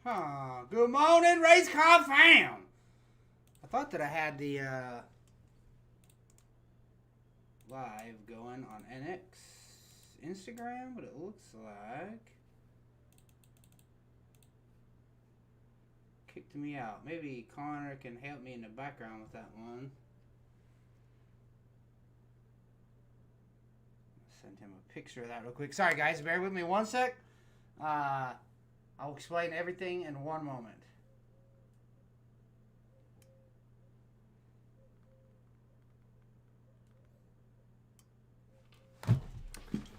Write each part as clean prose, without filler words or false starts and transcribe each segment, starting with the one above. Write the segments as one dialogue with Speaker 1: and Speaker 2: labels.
Speaker 1: Huh. Good morning, Race Car fam. I thought that I had the live going on NX Instagram, but it looks like kicked me out. Maybe Connor can help me in the background with that one. Send him a picture of that real quick. Sorry guys, bear with me one sec. I'll explain everything in one moment.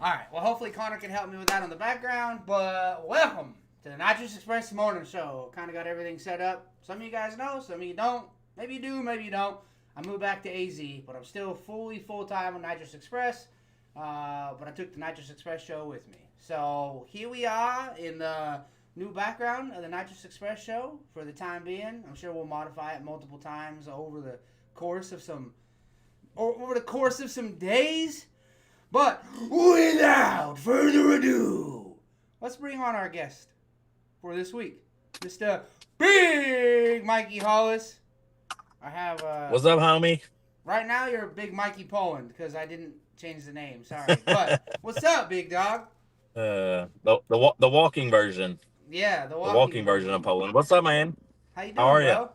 Speaker 1: Alright, well hopefully Connor can help me with that on the background, but welcome to the Nitrous Express Morning Show. Kind of got everything set up. Some of you guys know, some of you don't. Maybe you do, maybe you don't. I moved back to AZ, but I'm still full-time on Nitrous Express, but I took the Nitrous Express Show with me. So here we are in the new background of the Nitrous Express Show for the time being. I'm sure we'll modify it multiple times over the course of some days. But without further ado, let's bring on our guest for this week, Mr. Big Mikey Hollis. I have
Speaker 2: What's up, homie?
Speaker 1: Right now you're Big Mikey Poland because I didn't change the name. Sorry, but what's up, big dog?
Speaker 2: The walking version.
Speaker 1: Yeah,
Speaker 2: the walking version of Poland. What's up, man?
Speaker 1: How you doing,
Speaker 2: How are
Speaker 1: bro?
Speaker 2: you?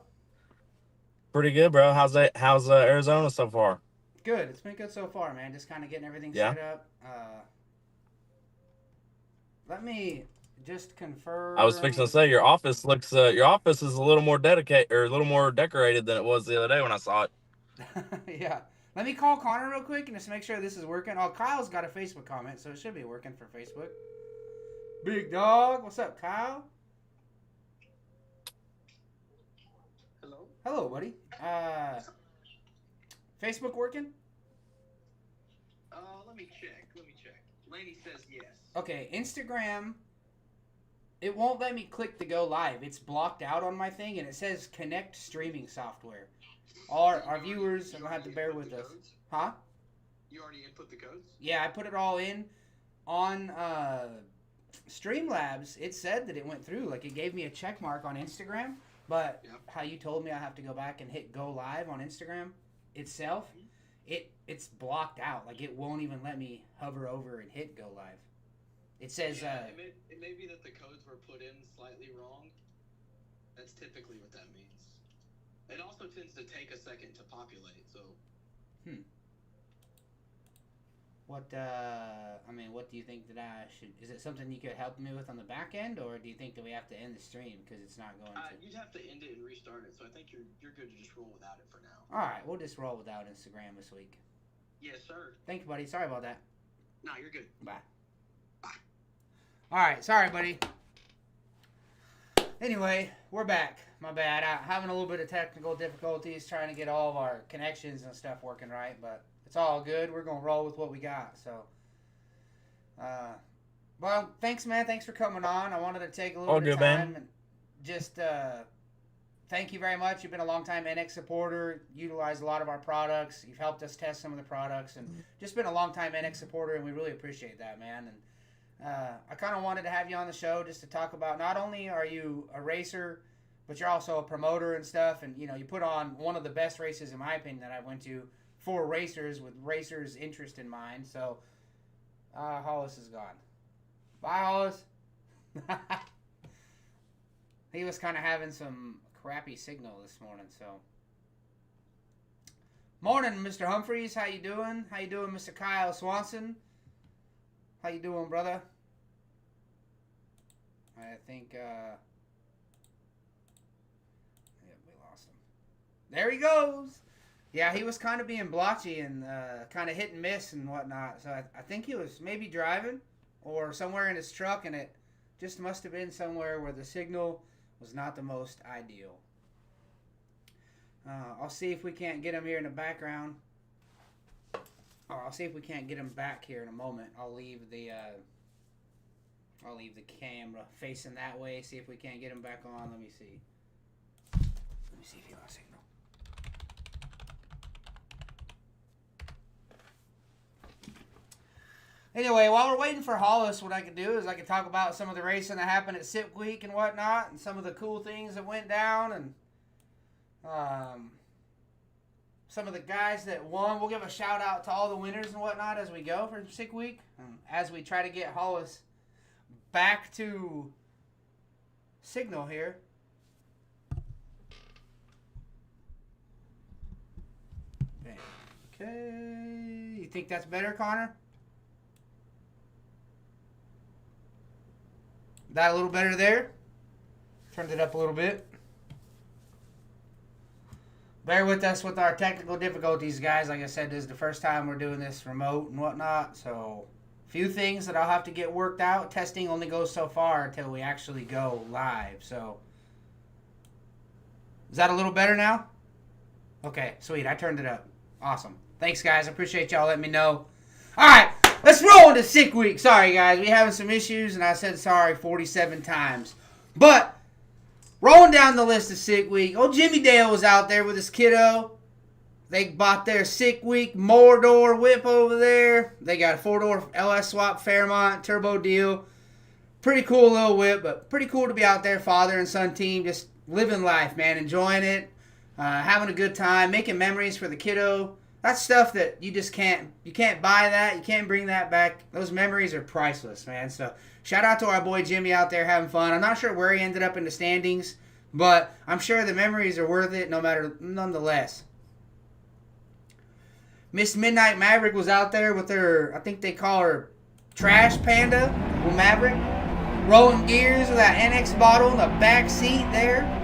Speaker 2: Pretty good, bro. How's Arizona so far?
Speaker 1: Good. It's been good so far, man. Just kind of getting everything set up. Let me just confirm.
Speaker 2: I was fixing to say your office is a little more dedicated or a little more decorated than it was the other day when I saw it.
Speaker 1: Yeah. Let me call Connor real quick and just make sure this is working. Oh, Kyle's got a Facebook comment, so it should be working for Facebook. Big dog. What's up, Kyle?
Speaker 3: Hello?
Speaker 1: Hello, buddy. Facebook working?
Speaker 3: Let me check. Laney says yes.
Speaker 1: Okay, Instagram, it won't let me click to go live. It's blocked out on my thing, and it says connect streaming software. Our viewers are going to have to bear with us. Huh?
Speaker 3: You already input the codes?
Speaker 1: Yeah, I put it all in. On Streamlabs, it said that it went through. Like, it gave me a check mark on Instagram, but how you told me I have to go back and hit go live on Instagram itself, it's blocked out. Like, it won't even let me hover over and hit go live. It says
Speaker 3: it may be that the codes were put in slightly wrong. That's typically what that means. It also tends to take a second to populate, so
Speaker 1: what do you think that I should... Is it something you could help me with on the back end, or do you think that we have to end the stream because it's not going to...
Speaker 3: You'd have to end it and restart it, so I think you're good to just roll without it for now.
Speaker 1: Alright, we'll just roll without Instagram this week.
Speaker 3: Yes, sir.
Speaker 1: Thank you, buddy. Sorry about that.
Speaker 3: No, you're good.
Speaker 1: Bye. Alright, sorry, buddy. Anyway, we're back. My bad. I'm having a little bit of technical difficulties trying to get all of our connections and stuff working right, but it's all good. We're going to roll with what we got, so... well, thanks, man. Thanks for coming on. I wanted to take a little bit of time and just thank you very much. You've been a long-time NX supporter. Utilized a lot of our products. You've helped us test some of the products, and just been a long-time NX supporter, and we really appreciate that, man. And I kind of wanted to have you on the show just to talk about, not only are you a racer, but you're also a promoter and stuff, and you put on one of the best races, in my opinion, that I went to for racers with racers' interest in mind. So Hollis is gone. Bye, Hollis. He was kind of having some crappy signal this morning, so. Morning, Mr. Humphreys. How you doing? How you doing, Mr. Kyle Swanson? How you doing, brother? I think, yeah, we lost him. There he goes. Yeah, he was kind of being blotchy and kind of hit and miss and whatnot. So I think he was maybe driving or somewhere in his truck, and it just must have been somewhere where the signal was not the most ideal. I'll see if we can't get him here in the background. I'll see if we can't get him back here in a moment. I'll leave the camera facing that way. See if we can't get him back on. Let me see. Let me see if he lost signal. Anyway, while we're waiting for Hollis, what I can do is I can talk about some of the racing that happened at SIP Week and whatnot, and some of the cool things that went down, and some of the guys that won. We'll give a shout out to all the winners and whatnot as we go for SIP Week, as we try to get Hollis back to signal here. Okay, you think that's better, Connor? That a little better there? Turned it up a little bit. Bear with us with our technical difficulties, guys. Like I said, this is the first time we're doing this remote and whatnot. So, a few things that I'll have to get worked out. Testing only goes so far until we actually go live. So, is that a little better now? Okay, sweet. I turned it up. Awesome. Thanks, guys. I appreciate y'all letting me know. All right, let's roll into SIP Week. Sorry, guys. We having some issues, and I said sorry 47 times. But rolling down the list of SIP Week, old Jimmy Dale was out there with his kiddo. They bought their SIP Week Mordor whip over there. They got a 4-door LS swap Fairmont turbo deal. Pretty cool little whip, but pretty cool to be out there, father and son team, just living life, man, enjoying it, having a good time, making memories for the kiddo. That's stuff that you just can't buy that. You can't bring that back. Those memories are priceless, man. So shout out to our boy Jimmy out there having fun. I'm not sure where he ended up in the standings, but I'm sure the memories are worth it nonetheless. Miss Midnight Maverick was out there with her, I think they call her Trash Panda, or Maverick, rolling gears with that NX bottle in the back seat there.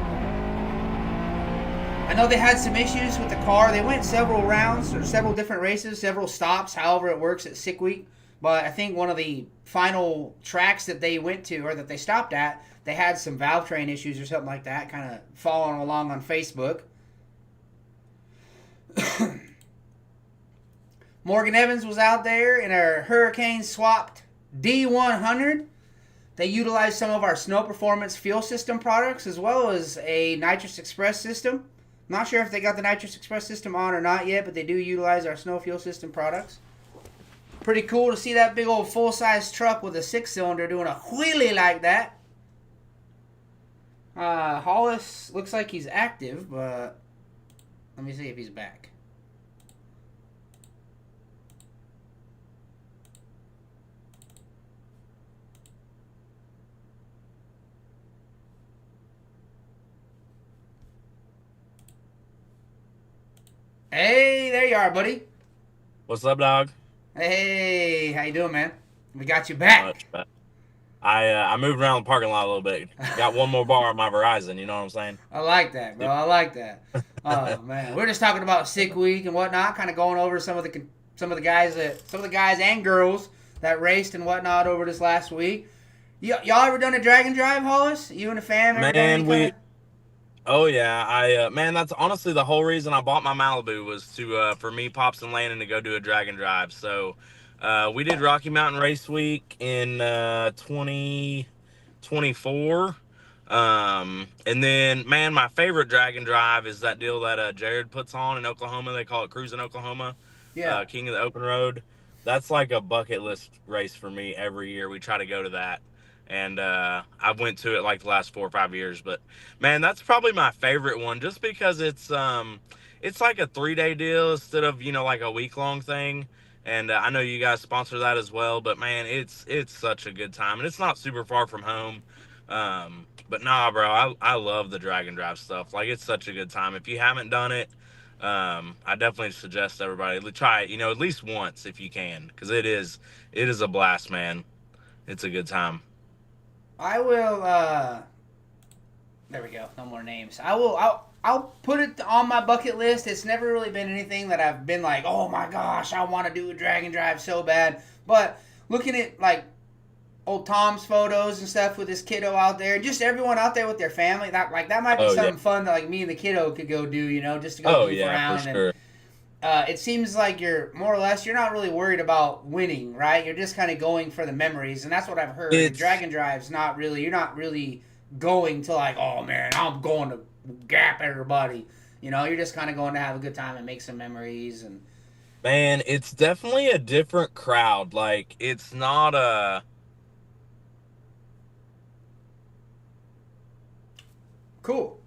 Speaker 1: I know they had some issues with the car. They went several rounds, or several different races, several stops, however it works at SIP Week. But I think one of the final tracks that they went to, or that they stopped at, they had some valve train issues or something like that, kind of following along on Facebook. Morgan Evans was out there in her Hurricane swapped D100. They utilized some of our Snow Performance fuel system products as well as a Nitrous Express system. Not sure if they got the Nitrous Express system on or not yet, but they do utilize our Snow Fuel System products. Pretty cool to see that big old full-size truck with a 6-cylinder doing a wheelie like that. Hollis looks like he's active, but let me see if he's back. Hey, there you are, buddy.
Speaker 2: What's up, dog?
Speaker 1: Hey, how you doing, man? We got you back.
Speaker 2: I moved around the parking lot a little bit. Got one more bar on my Verizon. You know what I'm saying?
Speaker 1: I like that, bro. I like that. Oh man, we're just talking about SIP Week and whatnot, kind of going over some of the guys and girls that raced and whatnot over this last week. Y'all ever done a drag and drive, Hollis? You and the fam?
Speaker 2: Man, Oh yeah, man, that's honestly the whole reason I bought my Malibu was to for me, Pops, and Landon to go do a drag and drive. So we did Rocky Mountain Race Week in 2024, and then man, my favorite drag and drive is that deal that Jared puts on in Oklahoma. They call it Cruising Oklahoma.
Speaker 1: Yeah,
Speaker 2: King of the Open Road. That's like a bucket list race for me every year. We try to go to that. And I've went to it like the last 4 or 5 years, but man, that's probably my favorite one just because it's like a 3-day deal instead of, like a week-long thing. And I know you guys sponsor that as well, but man, it's such a good time, and it's not super far from home. But nah, bro, I love the drag and drive stuff. Like, it's such a good time. If you haven't done it, I definitely suggest everybody try it, at least once if you can, because it is a blast, man. It's a good time.
Speaker 1: I will. There we go. No more names. I'll put it on my bucket list. It's never really been anything that I've been like, oh my gosh, I want to do a drag and drive so bad. But looking at like old Tom's photos and stuff with his kiddo out there, just everyone out there with their family, that might be something fun that like me and the kiddo could go do, just to go goof around.
Speaker 2: For sure.
Speaker 1: It seems like you're not really worried about winning, right? You're just kind of going for the memories, and that's what I've heard. Drag and drive's you're not really going to like, oh man, I'm going to gap everybody. You're just kind of going to have a good time and make some memories. And
Speaker 2: Man, it's definitely a different crowd. Like, it's not a...
Speaker 1: Cool.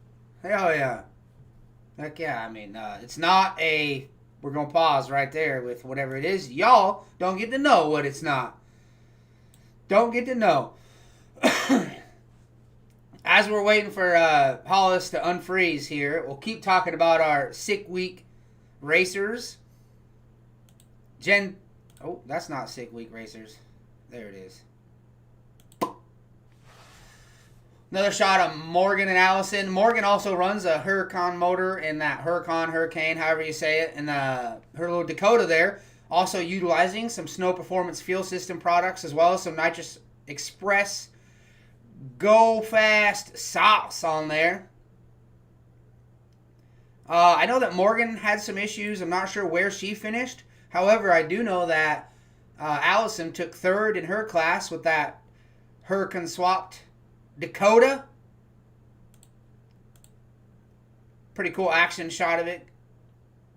Speaker 1: Hell yeah. Heck yeah. I mean, it's not a... We're going to pause right there with whatever it is. Y'all don't get to know what it's not. Don't get to know. As we're waiting for Hollis to unfreeze here, we'll keep talking about our sick week racers. Oh, that's not sick week racers. There it is. Another shot of Morgan and Allison. Morgan also runs a Huracan motor in that Hurricane, however you say it, in her little Dakota there. Also utilizing some Snow Performance fuel system products as well as some Nitrous Express Go Fast sauce on there. I know that Morgan had some issues. I'm not sure where she finished. However, I do know that Allison took third in her class with that Huracan swapped Dakota. Pretty cool action shot of it.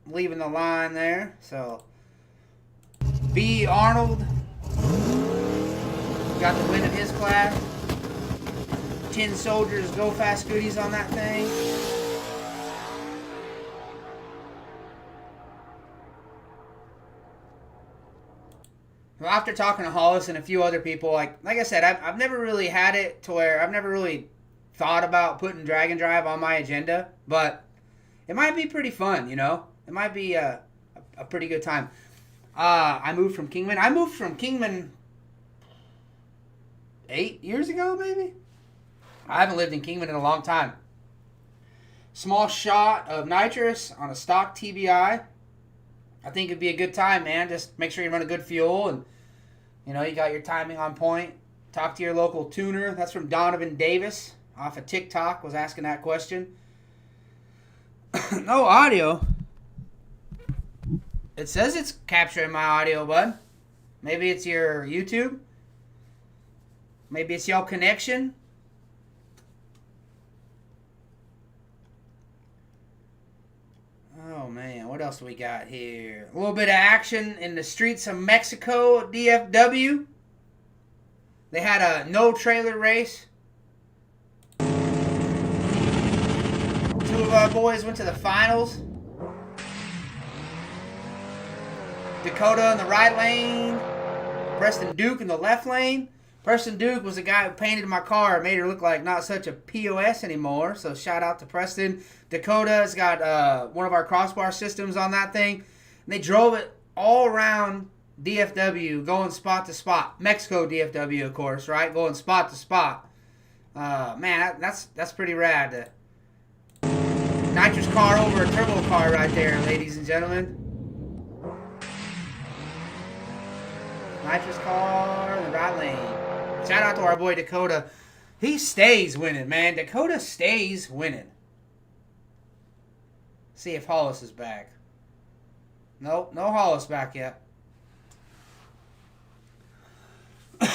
Speaker 1: Leaving the line there. So, B. Arnold got the win of his class. 10 Soldiers Go Fast goodies on that thing. Well, after talking to Hollis and a few other people, like I said, I've never really had it to where I've never really thought about putting drag and drive on my agenda, but it might be pretty fun, you know? It might be a pretty good time. I moved from Kingman 8 years ago, maybe? I haven't lived in Kingman in a long time. Small shot of nitrous on a stock TBI. I think it'd be a good time, man. Just make sure you run a good fuel and, you know, you got your timing on point. Talk to your local tuner. That's from Donovan Davis off of TikTok, was asking that question. No audio. It says it's capturing my audio, bud. Maybe it's your YouTube. Maybe it's your connection. Oh, man. What else we got here? A little bit of action in the streets of Mexico at DFW. They had a no-trailer race. 2 of our boys went to the finals. Dakota in the right lane. Preston Duke in the left lane. Preston Duke was the guy who painted my car, made her look like not such a POS anymore. So shout out to Preston. Dakota's got one of our crossbar systems on that thing. And they drove it all around DFW, going spot to spot. Mexico DFW, of course, right? Going spot to spot. Man, that's pretty rad. Nitrous car over a turbo car right there, ladies and gentlemen. Nitrous car in the right lane. Shout out to our boy Dakota. He stays winning, man. Dakota stays winning. See if Hollis is back. Nope, no Hollis back yet.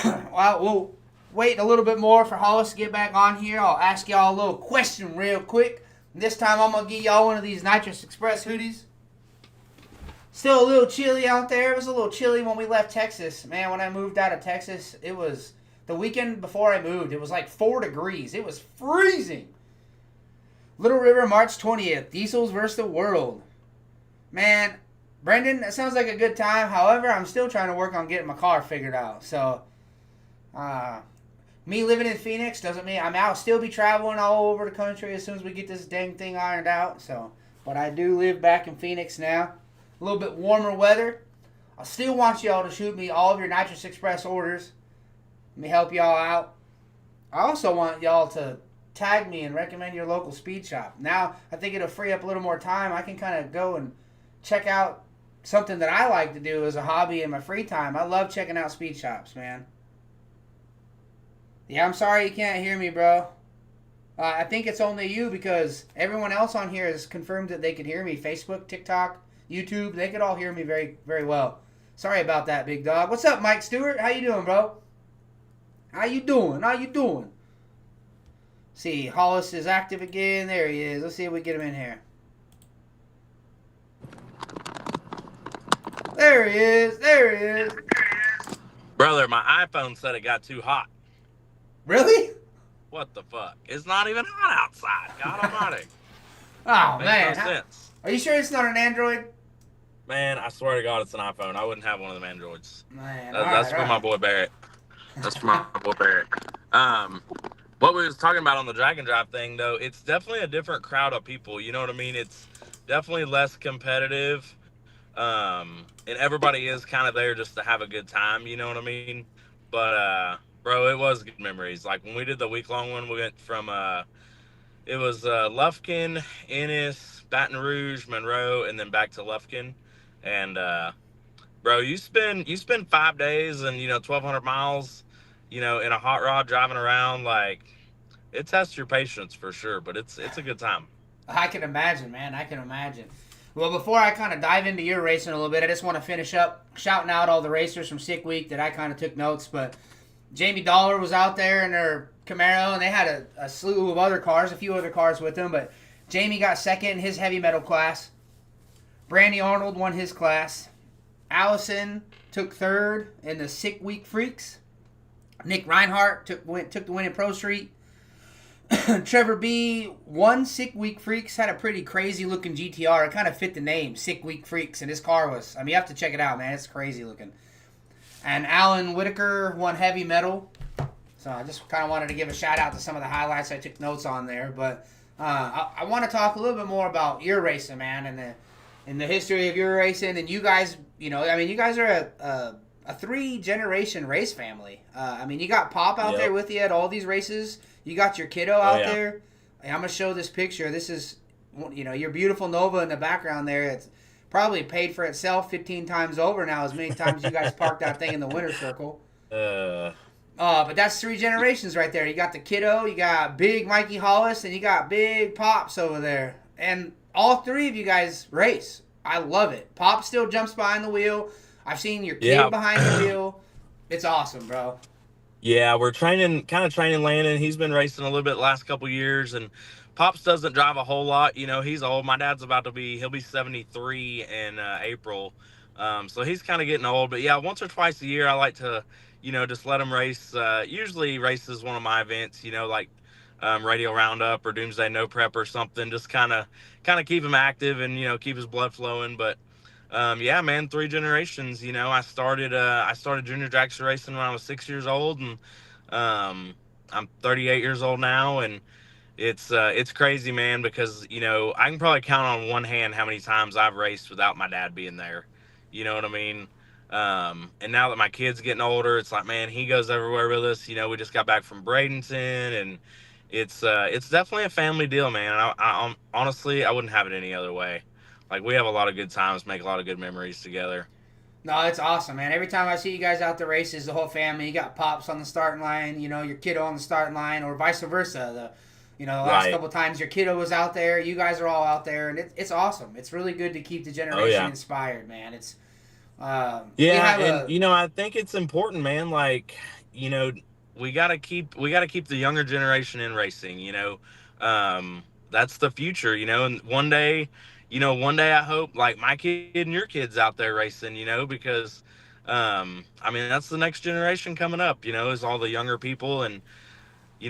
Speaker 1: Well, we'll wait a little bit more for Hollis to get back on here. I'll ask y'all a little question real quick. This time I'm going to give y'all one of these Nitrous Express hoodies. Still a little chilly out there. It was a little chilly when we left Texas. Man, when I moved out of Texas, it was the weekend before I moved. It was like 4 degrees. It was freezing. Little River, March 20th. Diesels versus the world. Man, Brendan, that sounds like a good time. However, I'm still trying to work on getting my car figured out. So, me living in Phoenix doesn't mean I'll still be traveling all over the country as soon as we get this dang thing ironed out. So, but I do live back in Phoenix now. A little bit warmer weather. I still want y'all to shoot me all of your Nitrous Express orders. Let me help y'all out. I also want y'all to tag me and recommend your local speed shop. Now, I think it'll free up a little more time. I can kind of go and check out something that I like to do as a hobby in my free time. I love checking out speed shops, man. Yeah, I'm sorry you can't hear me, bro. I think it's only you because everyone else on here has confirmed that they can hear me. Facebook, TikTok, YouTube, they could all hear me very, very well. Sorry about that, big dog. What's up, Mike Stewart? How you doing, bro? How you doing? How you doing? See, Hollis is active again. There he is. Let's see if we get him in here. There he is. There he is.
Speaker 2: Brother, my iPhone said it got too hot.
Speaker 1: Really?
Speaker 2: What the fuck? It's not even hot outside. God almighty.
Speaker 1: Oh,
Speaker 2: Makes
Speaker 1: man.
Speaker 2: no sense.
Speaker 1: Are you sure it's not an Android?
Speaker 2: Man, I swear to God, it's an iPhone. I wouldn't have one of them Androids.
Speaker 1: Man,
Speaker 2: That's for my boy Barrett. That's for my boy Barrett. What we was talking about on the Drag and Drive thing, though, it's definitely a different crowd of people. You know what I mean? It's definitely less competitive. And everybody is kind of there just to have a good time. You know what I mean? But, bro, it was good memories. Like, when we did the week-long one, we went from, it was Lufkin, Ennis, Baton Rouge, Monroe, and then back to Lufkin. And, bro, you spend 5 days and, 1,200 miles, in a hot rod driving around. Like, it tests your patience for sure, but it's a good time.
Speaker 1: I can imagine, man. I can imagine. Well, before I kind of dive into your racing a little bit, I just want to finish up shouting out all the racers from Sick Week that I kind of took notes. But Jamie Dollar was out there in her Camaro, and they had a slew of other cars, a few other cars with them. But Jamie got second in his heavy metal class. Brandy Arnold won his class. Allison took third in the Sick Week Freaks. Nick Reinhardt took the win in Pro Street. Trevor B won Sick Week Freaks, had a pretty crazy looking GTR. It kind of fit the name, Sick Week Freaks, and his car was, you have to check it out, man. It's crazy looking. And Alan Whitaker won heavy metal. So I just kind of wanted to give a shout out to some of the highlights I took notes on there. But I want to talk a little bit more about your racing, man, and the history of your racing. And you guys, you guys are a 3-generation race family. You got Pop out there with you at all these races. You got your kiddo out there. I'm going to show this picture. This is, your beautiful Nova in the background there. It's probably paid for itself 15 times over now, as many times you guys parked that thing in the winner's circle. But that's 3 generations right there. You got the kiddo, you got big Mikey Hollis, and you got big Pops over there. And all 3 of you guys race. I love it. Pop still jumps behind the wheel. I've seen your kid behind the wheel. It's awesome, bro.
Speaker 2: Yeah, we're kind of training Landon. He's been racing a little bit the last couple years, and Pops doesn't drive a whole lot. He's old. My dad's he'll be 73 in April. So he's kind of getting old. But yeah, once or twice a year, I like to, just let him race. Usually races one of my events, like Radio Roundup or Doomsday No Prep or something. Just kind of keep him active and, keep his blood flowing. But yeah, man, 3 generations. I started junior dragster racing when I was 6 years old, and I'm 38 years old now, and it's crazy, man, because I can probably count on one hand how many times I've raced without my dad being there. You know what I mean? And now that my kid's getting older, it's like, man, he goes everywhere with us. We just got back from Bradenton, and it's definitely a family deal, man. And I honestly, I wouldn't have it any other way. Like, we have a lot of good times, make a lot of good memories together.
Speaker 1: No, it's awesome, man. Every time I see you guys out the races, the whole family, you got Pops on the starting line, your kiddo on the starting line, or vice versa. The last couple of times your kiddo was out there, you guys are all out there, and it's awesome. It's really good to keep the generation inspired, man. It's
Speaker 2: I think it's important, man. Like, we gotta keep the younger generation in racing. That's the future. And one day I hope, like, my kid and your kids out there racing. Because that's the next generation coming up. Is all the younger people. And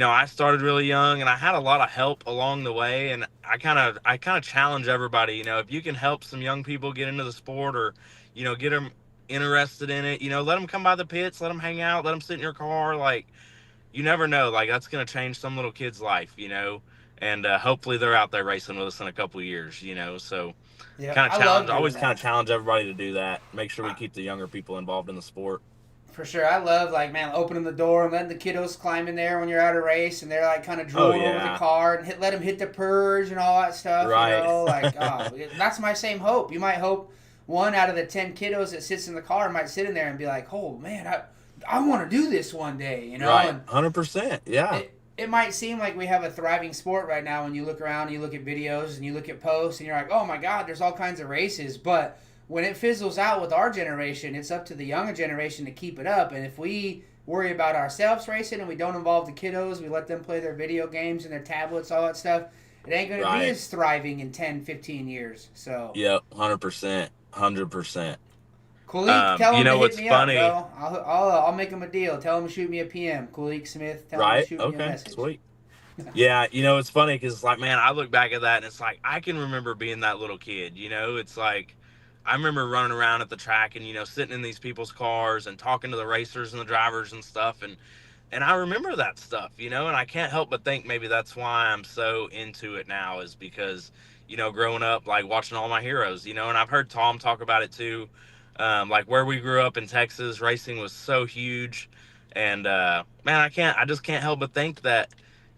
Speaker 2: I started really young, and I had a lot of help along the way. And I kind of challenge everybody. If you can help some young people get into the sport, or get them interested in it, let them come by the pits, let them hang out, let them sit in your car. Like, you never know, like, that's going to change some little kid's life, and hopefully they're out there racing with us in a couple of years, so always challenge everybody to do that. Make sure we keep the younger people involved in the sport.
Speaker 1: For sure. I love, like, man, opening the door and letting the kiddos climb in there when you're at a race, and they're like kind of drooling over the car, and let them hit the purge and all that stuff. Right. That's my same hope. You might hope 1 out of the 10 kiddos that sits in the car might sit in there and be like, oh man, I want to do this one day,
Speaker 2: Right. And 100%. Yeah.
Speaker 1: It might seem like we have a thriving sport right now when you look around and you look at videos and you look at posts and you're like, oh my God, there's all kinds of races. But when it fizzles out with our generation, it's up to the younger generation to keep it up. And if we worry about ourselves racing and we don't involve the kiddos, we let them play their video games and their tablets, all that stuff, it ain't going to be as thriving in 10, 15 years. So.
Speaker 2: Yep, 100%. 100%.
Speaker 1: Kulik, tell
Speaker 2: You
Speaker 1: him to
Speaker 2: know
Speaker 1: hit
Speaker 2: what's
Speaker 1: me up,
Speaker 2: funny,
Speaker 1: bro. I'll make him a deal. Tell him to shoot me a PM. Kulik Smith, tell him to
Speaker 2: right?
Speaker 1: shoot me a
Speaker 2: Okay,
Speaker 1: message.
Speaker 2: sweet. Yeah, it's funny because it's like, man, I look back at that and it's like I can remember being that little kid. It's like I remember running around at the track and sitting in these people's cars and talking to the racers and the drivers and stuff, and I remember that stuff, and I can't help but think maybe that's why I'm so into it now is because, growing up, like watching all my heroes, and I've heard Tom talk about it too. Like where we grew up in Texas, racing was so huge. And, man, I just can't help but think that,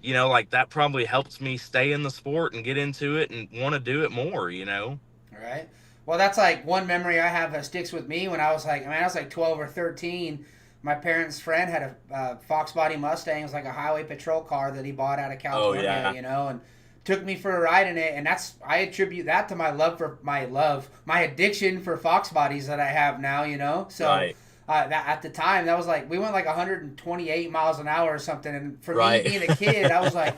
Speaker 2: like that probably helps me stay in the sport and get into it and want to do it more.
Speaker 1: Right. Well, that's like one memory I have that sticks with me. When I was like, I was like 12 or 13. My parents' friend had a Fox Body Mustang. It was like a highway patrol car that he bought out of
Speaker 2: Oh,
Speaker 1: California,
Speaker 2: yeah.
Speaker 1: and took me for a ride in it. And I attribute that to my addiction for Fox Bodies that I have now. So
Speaker 2: Right.
Speaker 1: that at the time, that was like, we went like 128 miles an hour or something. And for
Speaker 2: Right.
Speaker 1: me being a kid, I was like,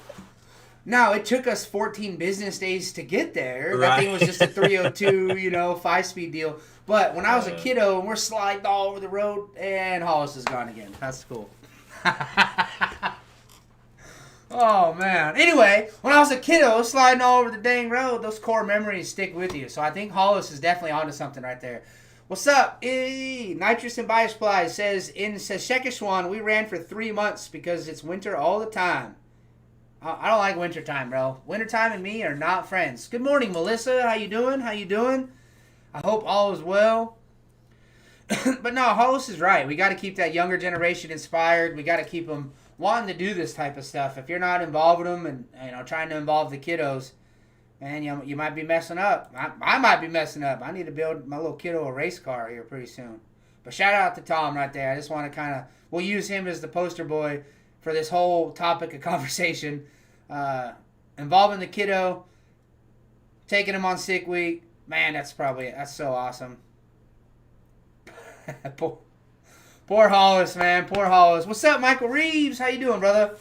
Speaker 1: no, it took us 14 business days to get there. That
Speaker 2: Right.
Speaker 1: thing was just a 302, 5-speed deal. But when I was a kiddo and we're sliding all over the road, and Hollis is gone again. That's cool. Oh, man. Anyway, when I was a kiddo sliding all over the dang road, those core memories stick with you. So I think Hollis is definitely onto something right there. What's up? Nitrous and Biosupply says, in Saskatchewan, we ran for 3 months because it's winter all the time. I don't like wintertime, bro. Wintertime and me are not friends. Good morning, Melissa. How you doing? I hope all is well. But no, Hollis is right. We got to keep that younger generation inspired. We got to keep them wanting to do this type of stuff. If you're not involving them and trying to involve the kiddos, man, you might be messing up. I might be messing up. I need to build my little kiddo a race car here pretty soon. But shout out to Tom right there. I just want to we'll use him as the poster boy for this whole topic of conversation, involving the kiddo, taking him on sick week. Man, that's so awesome. Poor Hollis, man. Poor Hollis. What's up, Michael Reeves? How you doing, brother?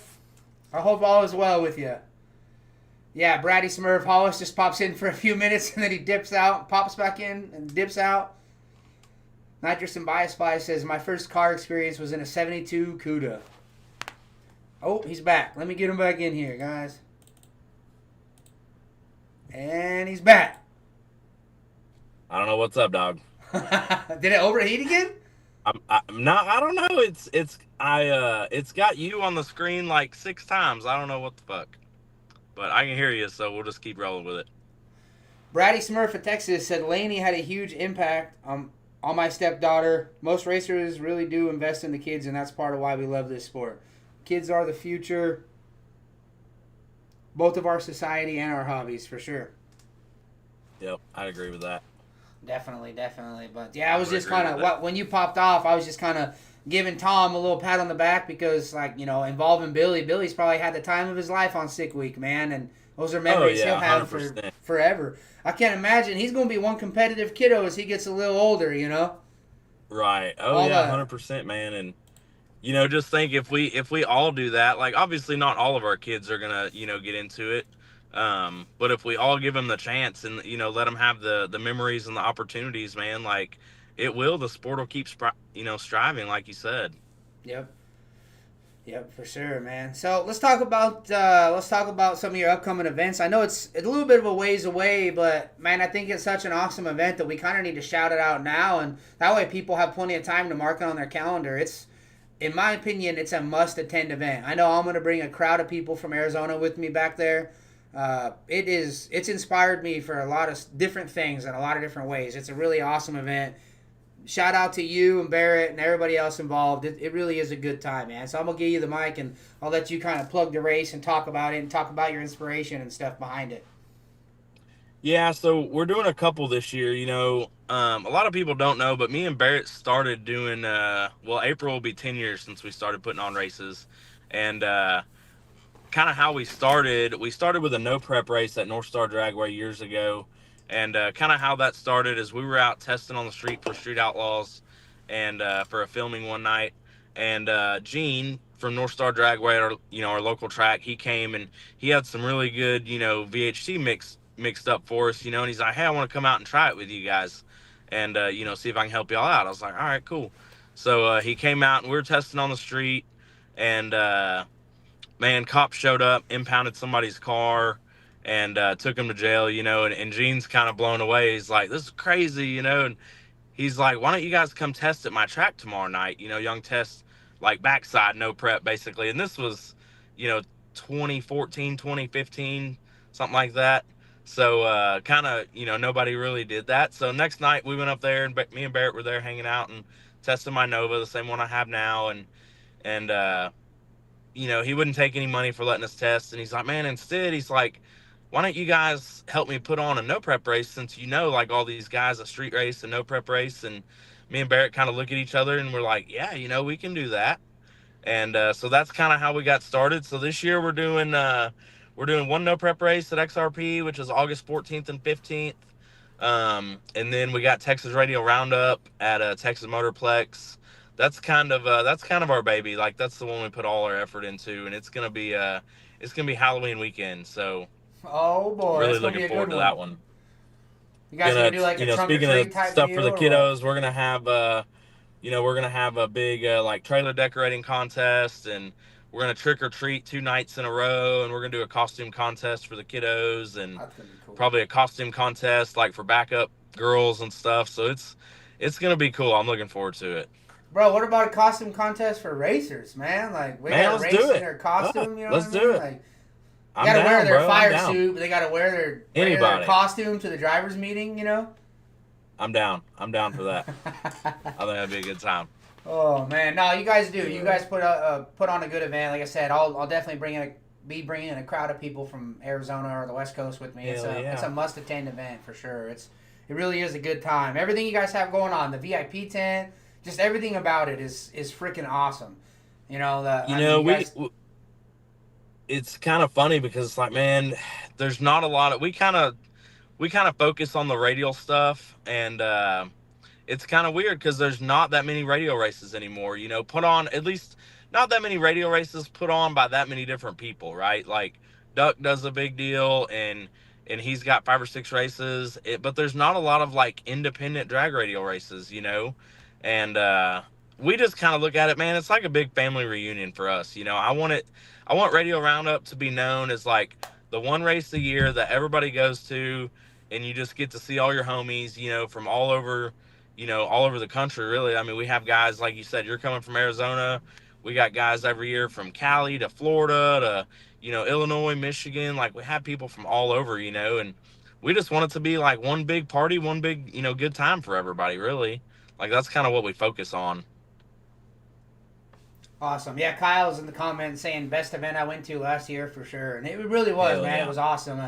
Speaker 1: I hope all is well with you. Yeah, Braddy Smurf. Hollis just pops in for a few minutes and then he dips out, pops back in and dips out. Nitrous and Biospy says, my first car experience was in a 72 Cuda. Oh, he's back. Let me get him back in here, guys. And he's back.
Speaker 2: I don't know what's up, dog.
Speaker 1: Did it overheat again?
Speaker 2: I'm not. I don't know. It's got you on the screen like 6 times. I don't know what the fuck, but I can hear you, so we'll just keep rolling with it.
Speaker 1: Braddy Smurf of Texas said Laney had a huge impact on my stepdaughter. Most racers really do invest in the kids, and that's part of why we love this sport. Kids are the future, both of our society and our hobbies, for sure.
Speaker 2: Yep, I'd agree with that.
Speaker 1: Definitely. But yeah, I was just kind of, when you popped off, I was just kind of giving Tom a little pat on the back because, involving Billy. Billy's probably had the time of his life on sick week, man, and those are memories he'll have for forever. I can't imagine. He's going to be one competitive kiddo as he gets a little older,
Speaker 2: Right. Oh, yeah, 100%, man. And, just think if we all do that, like, obviously not all of our kids are going to, get into it. But if we all give them the chance and, let them have the memories and the opportunities, man, like the sport will keep, striving, like you said.
Speaker 1: Yep, for sure, man. So let's talk about some of your upcoming events. I know it's a little bit of a ways away, but man, I think it's such an awesome event that we kind of need to shout it out now, and that way people have plenty of time to mark it on their calendar. In my opinion, it's a must-attend event. I know I'm going to bring a crowd of people from Arizona with me back there. It's inspired me for a lot of different things in a lot of different ways. It's a really awesome event. Shout out to you and Barrett and everybody else involved. It really is a good time, man. So I'm going to give you the mic and I'll let you kind of plug the race and talk about it and talk about your inspiration and stuff behind it.
Speaker 2: Yeah, so we're doing a couple this year. A lot of people don't know, but me and Barrett started doing, April will be 10 years since we started putting on races. And kind of how we started with a no prep race at North Star Dragway years ago. And kind of how that started is we were out testing on the street for Street Outlaws and for a filming one night. And Gene from North Star Dragway, our local track, he came and he had some really good, VHC mixed up for us, and he's like, hey, I want to come out and try it with you guys. and see if I can help y'all out. I was like, all right, cool. So he came out and we were testing on the street, and man, cops showed up, impounded somebody's car, and took him to jail. And Gene's kind of blown away. He's like, this is crazy, and he's like, why don't you guys come test at my track tomorrow night? Young test, like backside, no prep, basically. And this was, 2014, 2015, something like that. So kind of, nobody really did that. So next night we went up there, and me and Barrett were there hanging out and testing my Nova, the same one I have now. And he wouldn't take any money for letting us test. And he's like, man, instead, he's like, why don't you guys help me put on a no prep race, since like all these guys a street race and no prep race. And me and Barrett kind of look at each other and we're like, yeah, we can do that. And so that's kind of how we got started. So this year we're doing one no prep race at XRP, which is August 14th and 15th. And then we got Texas Radio Roundup at Texas Motorplex. That's kind of our baby. Like, that's the one we put all our effort into, and it's gonna be Halloween weekend. So
Speaker 1: oh boy,
Speaker 2: really looking forward to that one.
Speaker 1: You guys gonna do like a trunk or treat type
Speaker 2: stuff
Speaker 1: deal,
Speaker 2: for the kiddos? We're gonna have a big like trailer decorating contest, and we're gonna trick or treat 2 nights in a row, and we're gonna do a costume contest for the kiddos, and
Speaker 1: cool.
Speaker 2: Probably a costume contest like for backup girls and stuff. So it's gonna be cool. I'm looking forward to it.
Speaker 1: Bro, what about a costume contest for racers, man? Like, we gotta race in their costume,
Speaker 2: let's do it.
Speaker 1: Like, they gotta wear their fire suit, but they gotta wear their costume to the driver's meeting,
Speaker 2: I'm down for that. I think that'd be a good time.
Speaker 1: Oh man, no, you guys do. You guys put on a good event. Like I said, I'll definitely be bringing a crowd of people from Arizona or the West Coast with me. It's a must attend event for sure. It really is a good time. Everything you guys have going on, the VIP tent, just everything about it is freaking awesome.
Speaker 2: It's kind of funny because it's like, man, there's not a lot of we kind of focus on the radial stuff, and it's kind of weird because there's not that many radio races anymore. Put on, at least not that many radio races put on by that many different people, right? Like Duck does a big deal, and he's got 5 or 6 races, but there's not a lot of like independent drag radio races, and we just kind of look at it, man. It's like a big family reunion for us. I want Radio Roundup to be known as like the one race a year that everybody goes to, and you just get to see all your homies, from all over the country, really. I mean, we have guys, like you said, you're coming from Arizona. We got guys every year from Cali to Florida to, Illinois, Michigan. Like, we have people from all over, and we just want it to be like one big party, one big, good time for everybody, really. Like, that's kind of what we focus on.
Speaker 1: Awesome. Yeah, Kyle's in the comments saying best event I went to last year for sure. And it really was, man. Yeah. It was awesome.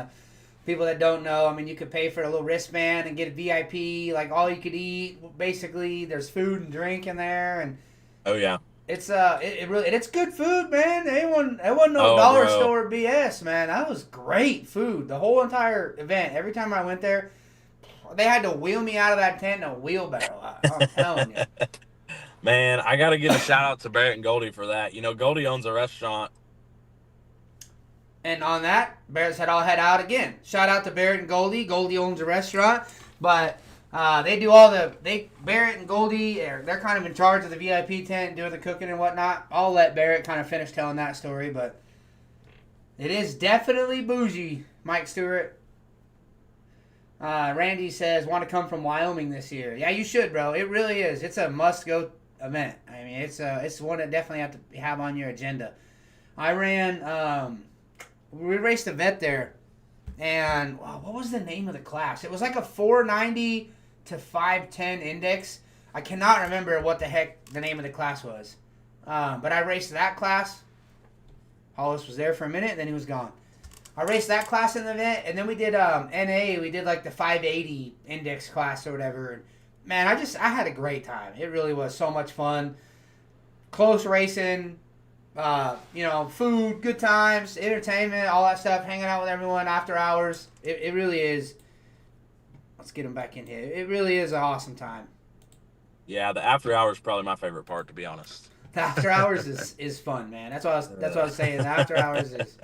Speaker 1: People that don't know, I mean, you could pay for a little wristband and get a VIP, like all you could eat. Basically, there's food and drink in there, and
Speaker 2: oh yeah,
Speaker 1: it's it's good food, man. It wasn't no dollar store BS, man. That was great food. The whole entire event. Every time I went there, they had to wheel me out of that tent in a wheelbarrow. I'm telling you.
Speaker 2: Man, I got to give a shout out to Barrett and Goldie for that. Goldie owns a restaurant.
Speaker 1: And on that, Barrett said, I'll head out again. Shout out to Barrett and Goldie. Goldie owns a restaurant. But they do Barrett and Goldie, they're kind of in charge of the VIP tent, doing the cooking and whatnot. I'll let Barrett kind of finish telling that story. But it is definitely bougie, Mike Stewart. Randy says, want to come from Wyoming this year. Yeah, you should, bro. It really is. It's a must-go event. I mean, it's one that definitely have to have on your agenda. I ran, we raced a vet there, and what was the name of the class? It was like a 490 to 510 index. I cannot remember what the heck the name of the class was. But I raced that class. Hollis was there for a minute, then he was gone. I raced that class in the event, and then we did NA. We did like the 580 index class or whatever. And man, I had a great time. It really was so much fun. Close racing, food, good times, entertainment, all that stuff. Hanging out with everyone after hours. It really is. Let's get them back in here. It really is an awesome time.
Speaker 2: Yeah, the after hours is probably my favorite part, to be honest.
Speaker 1: The after hours is fun, man. That's what I was saying. The after hours is.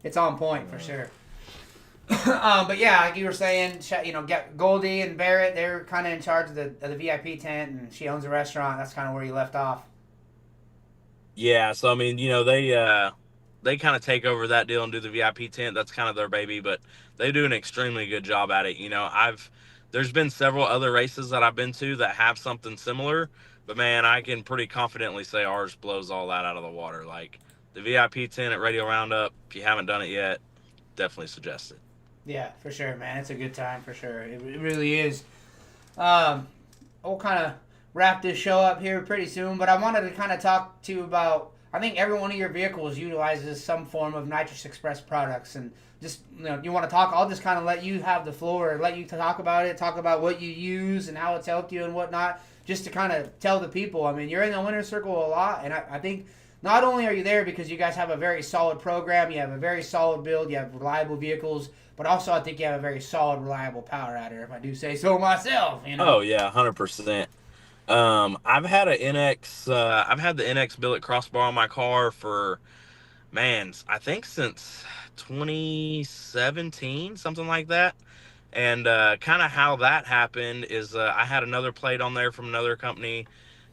Speaker 1: It's on point for sure. But yeah, like you were saying, get Goldie and Barrett. They're kind of in charge of the VIP tent, and she owns a restaurant. That's kind of where you left off.
Speaker 2: Yeah, so I mean, they kind of take over that deal and do the VIP tent. That's kind of their baby, but they do an extremely good job at it. There's been several other races that I've been to that have something similar, but man, I can pretty confidently say ours blows all that out of the water. Like the VIP tent at Radio Roundup, if you haven't done it yet, definitely suggest it.
Speaker 1: Yeah, for sure, man. It's a good time for sure. It really is. Um, we'll kind of wrap this show up here pretty soon, but I wanted to kind of talk to you about. I think every one of your vehicles utilizes some form of Nitrous Express products, and just you want to talk. I'll just kind of let you have the floor, let you talk about it, talk about what you use and how it's helped you and whatnot, just to kind of tell the people. I mean, you're in the winner's circle a lot, and I think not only are you there because you guys have a very solid program, you have a very solid build, you have reliable vehicles, but also I think you have a very solid, reliable power adder, if I do say so myself.
Speaker 2: Oh yeah, 100%. I've had I've had the NX billet crossbar on my car for, man, I think since 2017, something like that. And kind of how that happened is I had another plate on there from another company,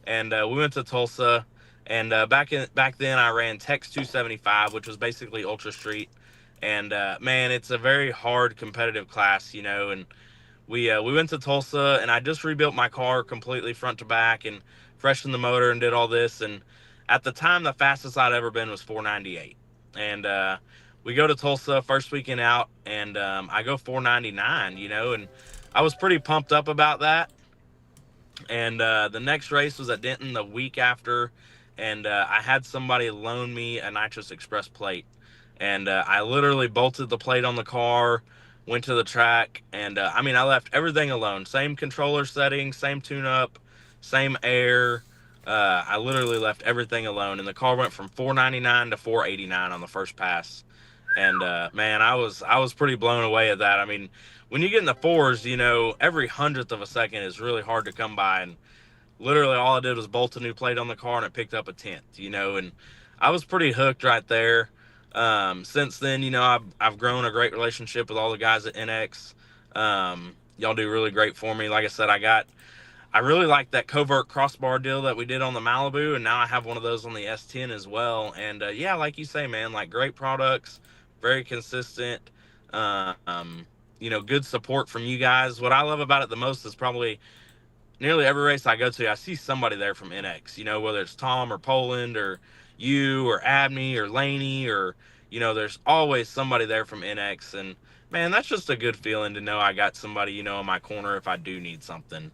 Speaker 2: and we went to Tulsa. And back then, I ran Tex 275, which was basically Ultra Street. And man, it's a very hard competitive class, and we went to Tulsa, and I just rebuilt my car completely front to back and freshened the motor and did all this. And at the time, the fastest I'd ever been was 498. And we go to Tulsa first weekend out, and I go 499. And I was pretty pumped up about that. And the next race was at Denton the week after, and I had somebody loan me a Nitrous Express plate, and I literally bolted the plate on the car, went to the track, and I mean, I left everything alone. Same controller settings, same tune-up, same air. I literally left everything alone, and the car went from 499 to 489 on the first pass. And man, I was pretty blown away at that. I mean, when you get in the fours, every hundredth of a second is really hard to come by. And literally all I did was bolt a new plate on the car, and it picked up a tenth, and I was pretty hooked right there. Since then, I've grown a great relationship with all the guys at NX. Y'all do really great for me. Like I said, I really like that covert crossbar deal that we did on the Malibu, and now I have one of those on the S10 as well. And yeah, like you say, man, like great products, very consistent. Good support from you guys. What I love about it the most is probably nearly every race I go to, I see somebody there from NX. Whether it's Tom or Poland or you or Abney or Laney or there's always somebody there from NX. And man, that's just a good feeling to know I got somebody in my corner if I do need something.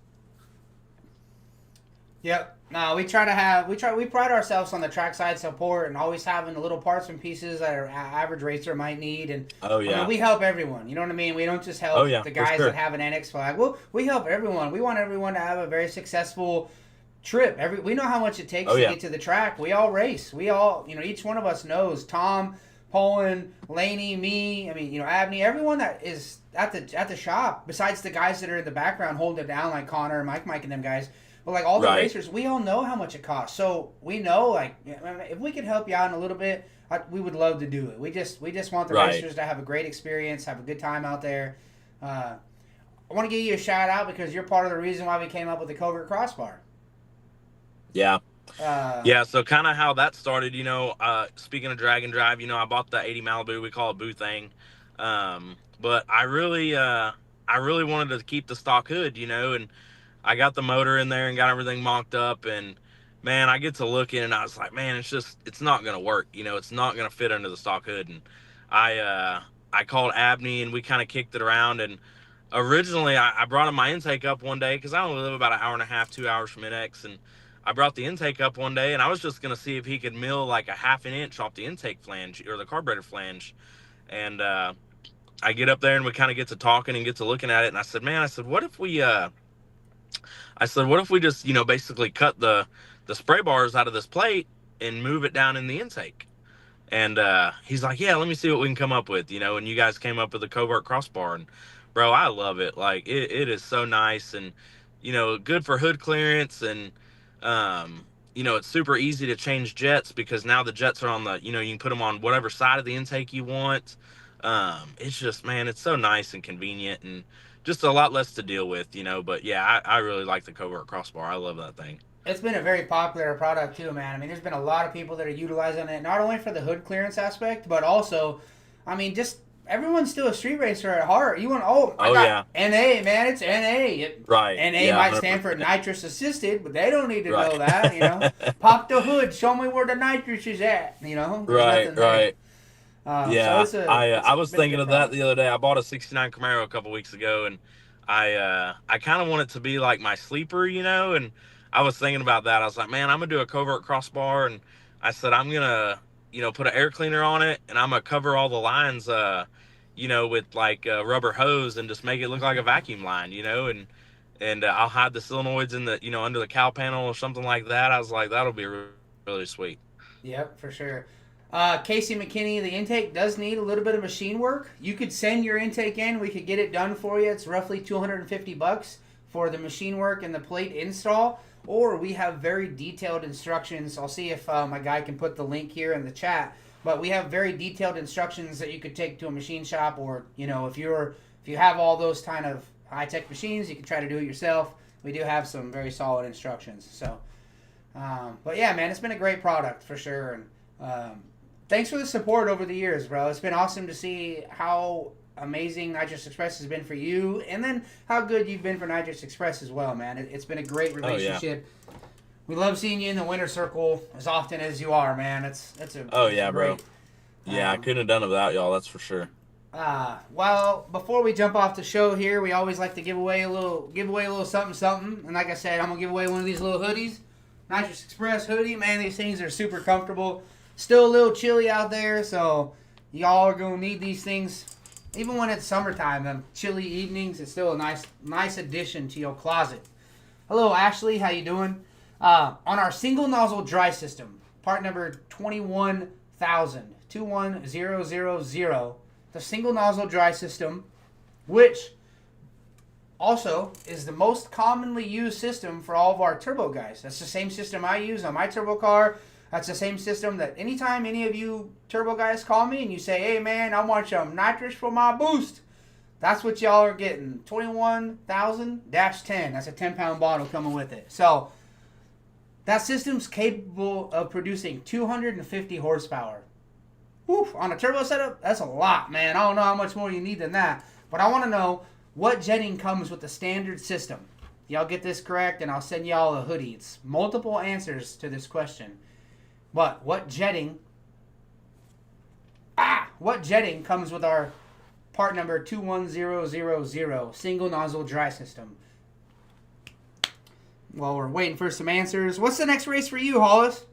Speaker 1: Yep. No, we pride ourselves on the trackside support and always having the little parts and pieces that an average racer might need. And
Speaker 2: oh yeah,
Speaker 1: I mean, we help everyone. You know what I mean? We don't just help the guys that have an NX flag. Well, we help everyone. We want everyone to have a very successful trip. We know how much it takes to get to the track. We all race. We all, each one of us knows. Tom, Poland, Laney, me. I mean, Abney. Everyone that is at the shop, besides the guys that are in the background holding it down, like Connor, Mike, and them guys. But like all the racers, we all know how much it costs. So we know, like, if we could help you out in a little bit, we would love to do it. We just want the racers to have a great experience, have a good time out there. I want to give you a shout out because you're part of the reason why we came up with the covert crossbar.
Speaker 2: Yeah. So kind of how that started, speaking of drag and drive, I bought the 80 Malibu. We call it Boo Thing. But I really wanted to keep the stock hood, and I got the motor in there and got everything mocked up, and man, I get to looking and I was like, man, it's not going to work. It's not going to fit under the stock hood. And I called Abney and we kind of kicked it around. And originally I brought him my intake up one day, cause I only live about an hour and a half, 2 hours from NX. And I brought the intake up one day and I was just going to see if he could mill like a half an inch off the intake flange or the carburetor flange. And, I get up there and we kind of get to talking and get to looking at it. And I said, what if we just, basically cut the spray bars out of this plate and move it down in the intake? And he's like, yeah, let me see what we can come up with, and you guys came up with the covert crossbar. And bro, I love it. Like it is so nice and, good for hood clearance. And, it's super easy to change jets because now the jets are on the, you can put them on whatever side of the intake you want. It's just, man, it's so nice and convenient and just a lot less to deal with, But yeah, I really like the covert crossbar. I love that thing.
Speaker 1: It's been a very popular product too, man. I mean, there's been a lot of people that are utilizing it, not only for the hood clearance aspect, but also, I mean, just everyone's still a street racer at heart. You want, I got NA, man. It's NA.
Speaker 2: Right.
Speaker 1: NA might stand for nitrous assisted, but they don't need to know that. Pop the hood. Show me where the nitrous is at.
Speaker 2: Right. Yeah, so I was thinking of that the other day. I bought a '69 Camaro a couple weeks ago, and I kind of want it to be like my sleeper, and I was thinking about that. I was like, man, I'm gonna do a covert crossbar, and I said I'm gonna, put an air cleaner on it, and I'm gonna cover all the lines, with like rubber hose, and just make it look like a vacuum line, and I'll hide the solenoids in the, under the cowl panel or something like that. I was like, that'll be really, really sweet.
Speaker 1: Yep, for sure. Casey McKinney, the intake does need a little bit of machine work. You could send your intake in. We could get it done for you. It's roughly $250 for the machine work and the plate install. Or we have very detailed instructions. I'll see if my guy can put the link here in the chat. But we have very detailed instructions that you could take to a machine shop. Or, if you have all those kind of high-tech machines, you can try to do it yourself. We do have some very solid instructions. So, but yeah, man, it's been a great product for sure. And thanks for the support over the years, bro. It's been awesome to see how amazing Nitrous Express has been for you, and then how good you've been for Nitrous Express as well, man. It's been a great relationship. Oh, yeah. We love seeing you in the winner circle as often as you are, man. It's
Speaker 2: great, bro. Yeah, I couldn't have done it without y'all. That's for sure.
Speaker 1: Well, before we jump off the show here, we always like to give away a little something. And like I said, I'm gonna give away one of these little hoodies, Nitrous Express hoodie. Man, these things are super comfortable. Still a little chilly out there, so y'all are gonna need these things. Even when it's summertime, them chilly evenings, it's still a nice addition to your closet. Hello, Ashley. How you doing? On our single nozzle dry system, part number 21000, the single nozzle dry system, which also is the most commonly used system for all of our turbo guys. That's the same system I use on my turbo car. That's the same system that anytime any of you turbo guys call me and you say, hey man, I want some nitrous for my boost, that's what y'all are getting. 21,000-10. That's a 10-pound bottle coming with it. So that system's capable of producing 250 horsepower. Whew, on a turbo setup, that's a lot, man. I don't know how much more you need than that. But I want to know what jetting comes with the standard system. Y'all get this correct, and I'll send y'all a hoodie. It's multiple answers to this question. But what jetting comes with our part number 21000 single nozzle dry system? While we're waiting for some answers, what's the next race for you, Hollis?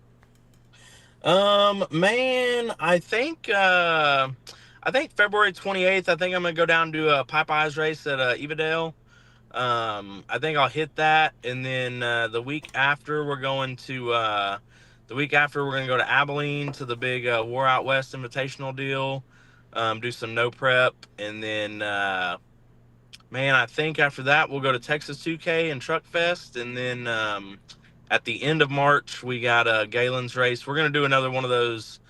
Speaker 2: Man, I think February 28th, I think I'm going to go down to a Popeyes race at Evadale. I think I'll hit that, and then the week after we're going to go to Abilene to the big War Out West Invitational deal, do some no prep, and then man, I think after that we'll go to Texas 2K and Truck Fest, and then at the end of March we got Galen's race. We're gonna do another one of those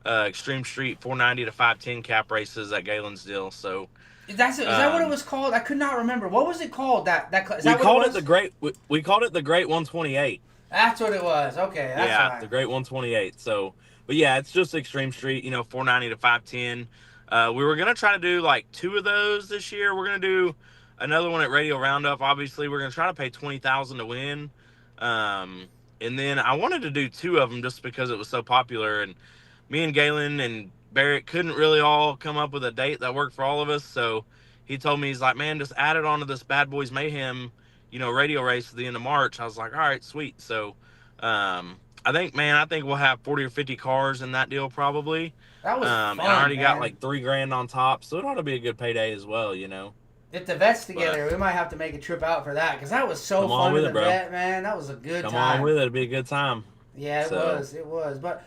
Speaker 2: Extreme Street 490 to 510 cap races at Galen's deal. So
Speaker 1: is that what it was called? I could not remember. What was it called?
Speaker 2: We called it the Great 128.
Speaker 1: That's what it was. Okay, that's right.
Speaker 2: The Great 128. So, but yeah, it's just Extreme Street, 490 to 510. We were going to try to do like 2 of those this year. We're going to do another one at Radio Roundup. Obviously, we're going to try to pay $20,000 to win. And then I wanted to do 2 of them just because it was so popular. And me and Galen and Barrett couldn't really all come up with a date that worked for all of us. So he told me, he's like, man, just add it onto this Bad Boys Mayhem radio race at the end of March. I was like, all right, sweet. So, I think we'll have 40 or 50 cars in that deal probably.
Speaker 1: That was fun,
Speaker 2: and I already got like $3,000 on top, so it ought to be a good payday as well,
Speaker 1: If the vet's together, we might have to make a trip out for that, because that was so fun with the vet, man. That was a good time.
Speaker 2: Come on with it. It'd be a good time.
Speaker 1: Yeah, it was. But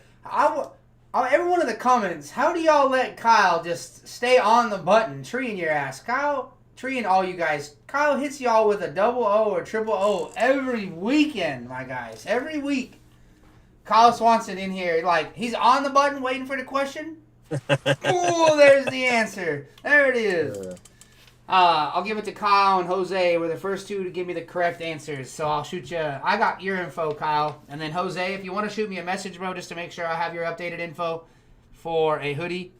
Speaker 1: everyone in the comments, how do y'all let Kyle just stay on the button, treeing your ass? Kyle, treeing all you guys. Kyle hits y'all with a double O or triple O every weekend, my guys. Every week. Kyle Swanson in here, like, he's on the button waiting for the question, Oh, there's the answer. There it is. I'll give it to Kyle and Jose. We're the first two to give me the correct answers. So I'll shoot you. I got your info, Kyle. And then Jose, if you want to shoot me a message, bro, just to make sure I have your updated info for a hoodie.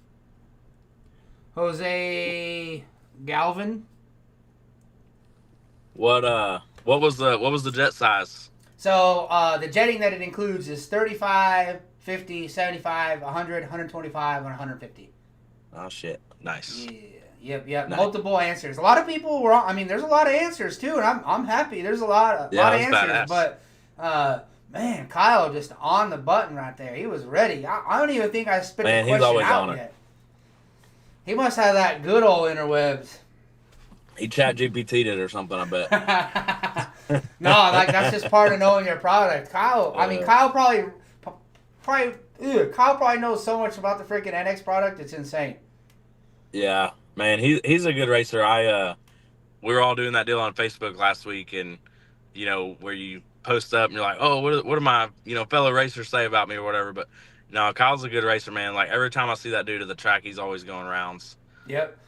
Speaker 1: Jose Galvin.
Speaker 2: What was the jet size?
Speaker 1: So the jetting that it includes is 35, 50, 75, 100, 125, and 150.
Speaker 2: Oh shit. Nice.
Speaker 1: Yeah. Yep. Nice. Multiple answers. A lot of people were. I mean, there's a lot of answers too, and I'm happy. There's a lot of answers,
Speaker 2: badass.
Speaker 1: but man, Kyle just on the button right there. He was ready. I don't even think I spit the question out yet. He must have that good old interwebs.
Speaker 2: He chat GPT'd it or something, I bet.
Speaker 1: No, like that's just part of knowing your product. Kyle, I mean, Kyle probably knows so much about the freaking NX product. It's insane.
Speaker 2: Yeah, man, he's a good racer. We were all doing that deal on Facebook last week, and you know where you post up and you're like, oh, what do my fellow racers say about me or whatever. But no, Kyle's a good racer, man. Like every time I see that dude at the track, he's always going rounds.
Speaker 1: Yep.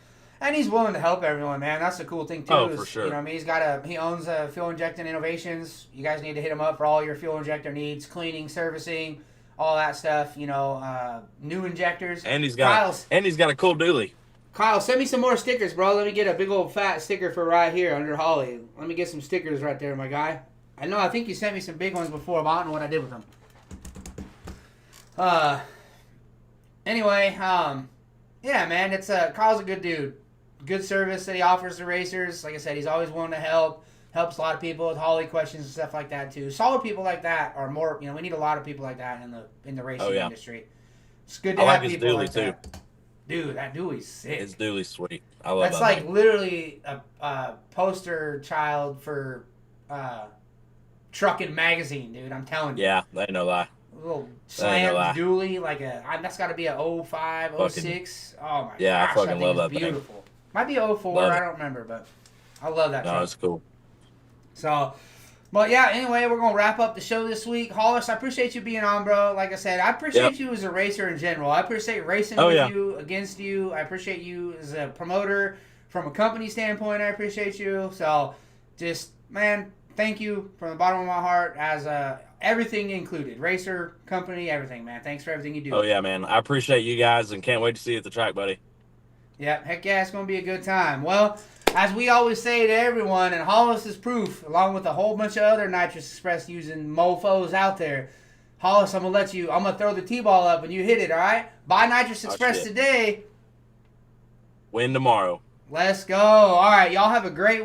Speaker 1: And he's willing to help everyone, man. That's the cool thing too.
Speaker 2: Oh, for sure.
Speaker 1: You know, I mean, he owns Fuel Injecting Innovations. You guys need to hit him up for all your fuel injector needs, cleaning, servicing, all that stuff. You know, new injectors.
Speaker 2: And he's got a cool dually.
Speaker 1: Kyle, send me some more stickers, bro. Let me get a big old fat sticker for right here under Holly. Let me get some stickers right there, my guy. I think you sent me some big ones before, but I don't know what I did with them. Anyway, yeah, man, it's Kyle's a good dude. Good service that he offers to racers. Like I said, he's always willing to help. Helps a lot of people with Holly questions and stuff like that too. Solid people like that are more. You know, we need a lot of people like that in the racing industry. It's good to have people like that. Dude, that dually's sick.
Speaker 2: His dually's sweet. I love that.
Speaker 1: That's like literally a poster child for Trucking Magazine, dude. I'm telling you.
Speaker 2: Yeah, they no lie.
Speaker 1: A little slam dually, like that's got to be a 05, 06. Oh my gosh,
Speaker 2: I fucking love that
Speaker 1: beautiful.
Speaker 2: thing.
Speaker 1: Might be 04, I don't remember, but I love that truck.
Speaker 2: No, it's cool.
Speaker 1: So, but yeah, anyway, we're going to wrap up the show this week. Hollis, I appreciate you being on, bro. Like I said, I appreciate you as a racer in general. I appreciate racing with you, against you. I appreciate you as a promoter. From a company standpoint, I appreciate you. So, just, man, thank you from the bottom of my heart as everything included. Racer, company, everything, man. Thanks for everything you do.
Speaker 2: Oh, yeah, man. I appreciate you guys and can't wait to see you at the track, buddy.
Speaker 1: Yeah, heck yeah, it's going to be a good time. Well, as we always say to everyone, and Hollis is proof, along with a whole bunch of other Nitrous Express using mofos out there. Hollis, I'm going to throw the T-ball up and you hit it, all right? Buy Nitrous Express today.
Speaker 2: Win tomorrow.
Speaker 1: Let's go. All right, y'all have a great week.